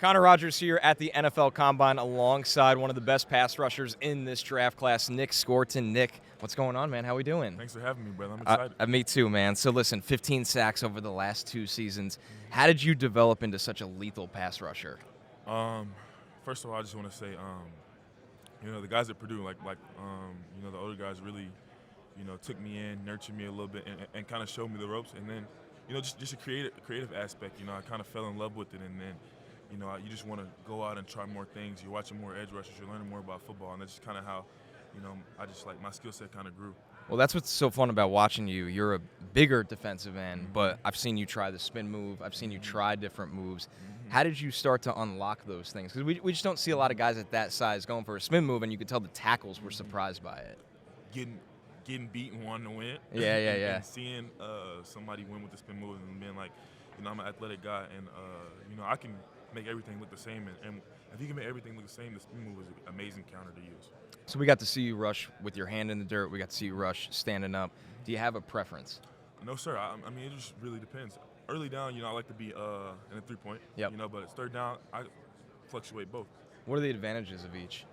Connor Rogers here at the NFL Combine alongside one of the best pass rushers in this draft class, Nic Scourton. Nick, what's going on, man? How we doing? Thanks for having me, brother. I'm excited. Me too, man. So listen, 15 sacks over the last 2 seasons. How did you develop into such a lethal pass rusher? First of all, I just want to say, the guys at Purdue, the older guys really, took me in, nurtured me a little bit, and kind of showed me the ropes. And then, just a creative aspect. I kind of fell in love with it, and then. You just want to go out and try more things. You're watching more edge rushers. You're learning more about football, and that's just kind of how, I just my skill set kind of grew. Well, that's what's so fun about watching you. You're a bigger defensive end, but I've seen you try the spin move. I've seen you try different moves. How did you start to unlock those things? Because we just don't see a lot of guys at that size going for a spin move, and you could tell the tackles were surprised by it. Getting beaten wanting to win. Yeah. And seeing somebody win with the spin move and being like, I'm an athletic guy, and I can make everything look the same, and if you can make everything look the same, the spin move is an amazing counter to use. So we got to see you rush with your hand in the dirt. We got to see you rush standing up. Do you have a preference? No, sir. I mean, it just really depends. Early down, I like to be in a three-point. Yep. But it's third down, I fluctuate both. What are the advantages of each?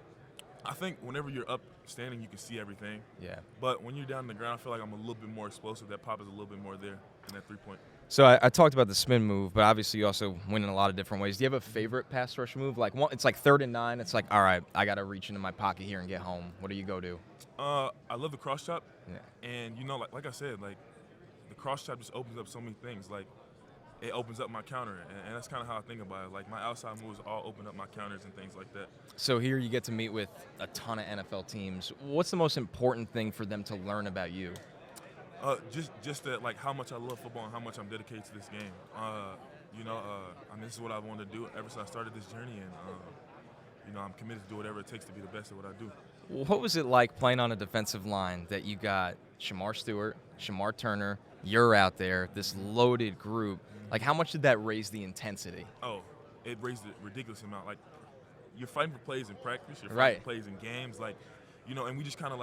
I think whenever you're up standing, you can see everything. Yeah. But when you're down on the ground, I feel like I'm a little bit more explosive. That pop is a little bit more there in that three-point. So I talked about the spin move, but obviously you also win in a lot of different ways. Do you have a favorite pass rush move? Like it's like 3rd and 9. It's like, all right, I got to reach into my pocket here and get home. What do you go to? I love the cross chop. Yeah. And, like I said, the cross chop just opens up so many things. Like, it opens up my counter, and that's kind of how I think about it. Like, my outside moves all open up my counters and things like that. So here you get to meet with a ton of NFL teams. What's the most important thing for them to learn about you? Just that, how much I love football and how much I'm dedicated to this game. This is what I wanted to do ever since I started this journey, and I'm committed to do whatever it takes to be the best at what I do. What was it like playing on a defensive line that you got Shamar Stewart, Shamar Turner, you're out there, this loaded group? Like, how much did that raise the intensity? Oh, it raised a ridiculous amount. Like, you're fighting for plays in practice, you're fighting for plays in games, and we just kind of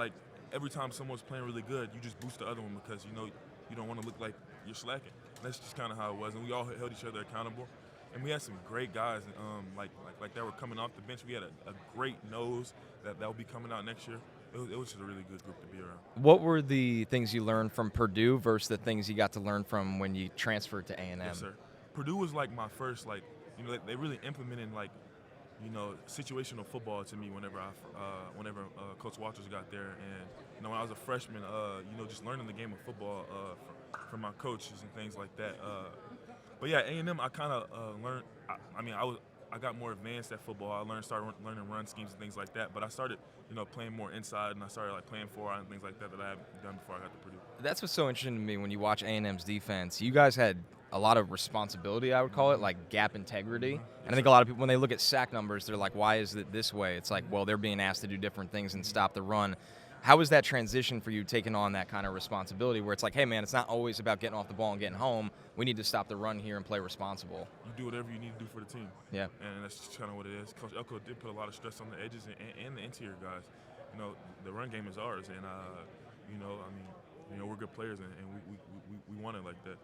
every time someone's playing really good, you just boost the other one because you don't want to look like you're slacking. That's just kind of how it was, and we all held each other accountable. And we had some great guys, that were coming off the bench. We had a great nose that will be coming out next year. It was just a really good group to be around. What were the things you learned from Purdue versus the things you got to learn from when you transferred to A&M? Yes, sir. Purdue was my first, they really implemented situational football to me whenever Coach Walters got there, and when I was a freshman, just learning the game of football from my coaches and things like that. But yeah, A&M, I kind of learned. I got more advanced at football. I started learning run schemes and things like that. But I started, playing more inside, and I started playing 4-out and things like that I haven't done before I got to Purdue. That's what's so interesting to me when you watch A&M's defense. You guys had a lot of responsibility, I would call it, like gap integrity. And I think a lot of people, when they look at sack numbers, they're like, why is it this way? It's like, well, they're being asked to do different things and stop the run. How was that transition for you taking on that kind of responsibility where it's like, hey, man, it's not always about getting off the ball and getting home. We need to stop the run here and play responsible. You do whatever you need to do for the team. Yeah. And that's just kind of what it is. Coach Elko did put a lot of stress on the edges and the interior guys. The run game is ours, and, we're good players, and we want it like that.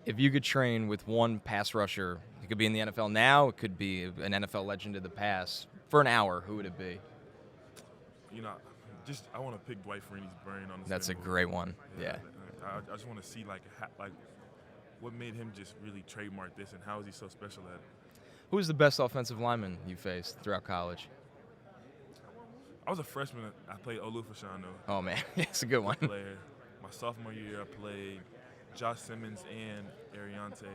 If you could train with one pass rusher, it could be in the NFL now, it could be an NFL legend of the past, for an hour, who would it be? I want to pick Dwight Freeney's brain on the That's a great one. Yeah. I just want to see what made him just really trademark this, and how is he so special at it. Who was the best offensive lineman you faced throughout college? I was a freshman. I played Olufashano. Oh man, it's a good one. My sophomore year, I played Josh Simmons and Ariante.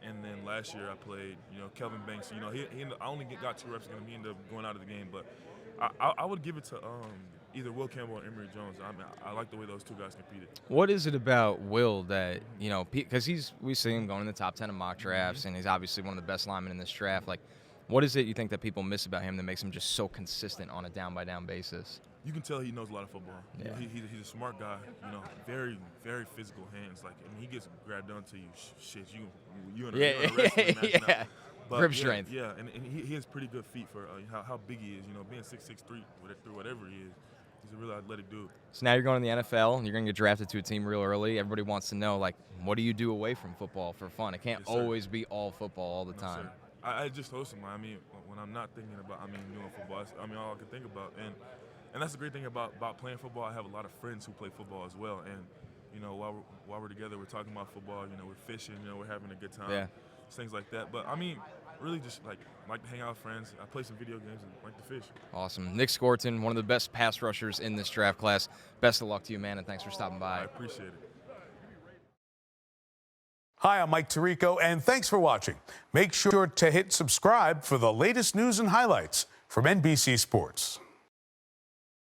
And then last year I played, Kelvin Banks. I only got 2 reps, and he ended up going out of the game. But I would give it to either Will Campbell or Emory Jones. I like the way those 2 guys competed. What is it about Will that, because we see him going in the top 10 of mock drafts, and he's obviously one of the best linemen in this draft. What is it you think that people miss about him that makes him just so consistent on a down-by-down basis? You can tell he knows a lot of football. Yeah. He's a smart guy. Very, very physical hands. He gets grabbed onto you. Shit, you in a wrestling match now. But grip strength. Yeah, and he has pretty good feet for how big he is. Being 6'3", through whatever he is, he's a really athletic dude. So now you're going to the NFL, and you're going to get drafted to a team real early. Everybody wants to know, what do you do away from football for fun? It can't always be all football all the time. Sir. I just host them. I mean, when I'm not thinking about, doing football, all I can think about. And that's the great thing about playing football. I have a lot of friends who play football as well. And, while we're together, we're talking about football. We're fishing. We're having a good time. Yeah. Things like that. But, really just like to hang out with friends. I play some video games and like to fish. Awesome. Nic Scourton, one of the best pass rushers in this draft class. Best of luck to you, man, and thanks for stopping by. I appreciate it. Hi, I'm Mike Tirico, and thanks for watching. Make sure to hit subscribe for the latest news and highlights from NBC Sports.